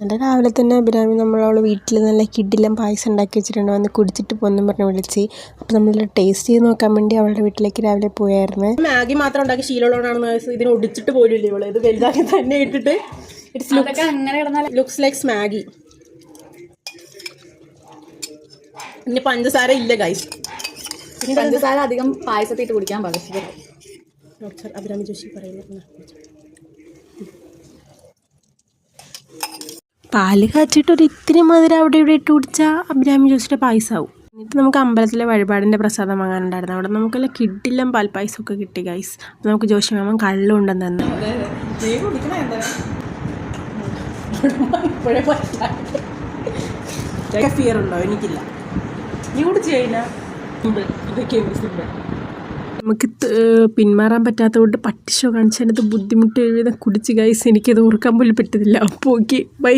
എന്നിട്ട് രാവിലെ തന്നെ അഭിരാമി നമ്മളവൾ വീട്ടിൽ നല്ല കിഡിലും പായസം ഉണ്ടാക്കി വെച്ചിട്ടുണ്ട്, വന്ന് കുടിച്ചിട്ട് പോന്നും പറഞ്ഞ് വിളിച്ച്. അപ്പോൾ നമ്മൾ ടേസ്റ്റ് ചെയ്ത് നോക്കാൻ വേണ്ടി അവളുടെ വീട്ടിലേക്ക് രാവിലെ പോയായിരുന്നു. മാഗി മാത്രം ഉണ്ടാക്കി ശീലമുള്ളതാണെന്ന് ഇതിന് ഒടിച്ചിട്ട് പോലും ഇല്ല ഇവള്. ഇത് വലുതാക്കി തന്നെ ഇട്ടിട്ട് ലുക്സ് ലൈക്സ് മാഗി. ഇനി പഞ്ചസാര ഇല്ല ഗൈസ്, പഞ്ചസാര അധികം പായസത്തിട്ട് കുടിക്കാൻ പാടില്ല. ഡോക്ടർ അഭിരാമി ജോഷി പറയുന്നത് പാല് കാച്ചിട്ട് ഒരു ഇത്തിരി മധുരം അവിടെ ഇവിടെ ഇട്ട് കുടിച്ചാൽ അഭിരാമി ജോഷിയുടെ പായസമാവും. എന്നിട്ട് നമുക്ക് അമ്പലത്തിലെ വഴിപാടിൻ്റെ പ്രസാദം വാങ്ങാനുണ്ടായിരുന്നു. അവിടെ നമുക്കെല്ലാം കിഡിലും പാൽപ്പായസമൊക്കെ കിട്ടി ഗൈസ്. അപ്പോൾ നമുക്ക് ജോഷി മാമൻ കള്ളുണ്ടെന്ന് തന്നെ. ഫിയർ ഉണ്ടോ? എനിക്കില്ല. നീ കുടിച്ച് കഴിഞ്ഞാൽ നമുക്ക് പിന്മാറാൻ പറ്റാത്തത് കൊണ്ട് പട്ടിഷോ കാണിച്ചതിനകത്ത് ബുദ്ധിമുട്ട് എഴുതാൻ കുടിച്ച് ഗൈസ്. എനിക്കത് ഓർക്കാൻ പോലും പറ്റുന്നില്ല. അപ്പോൾ ഓക്കെ ബൈ.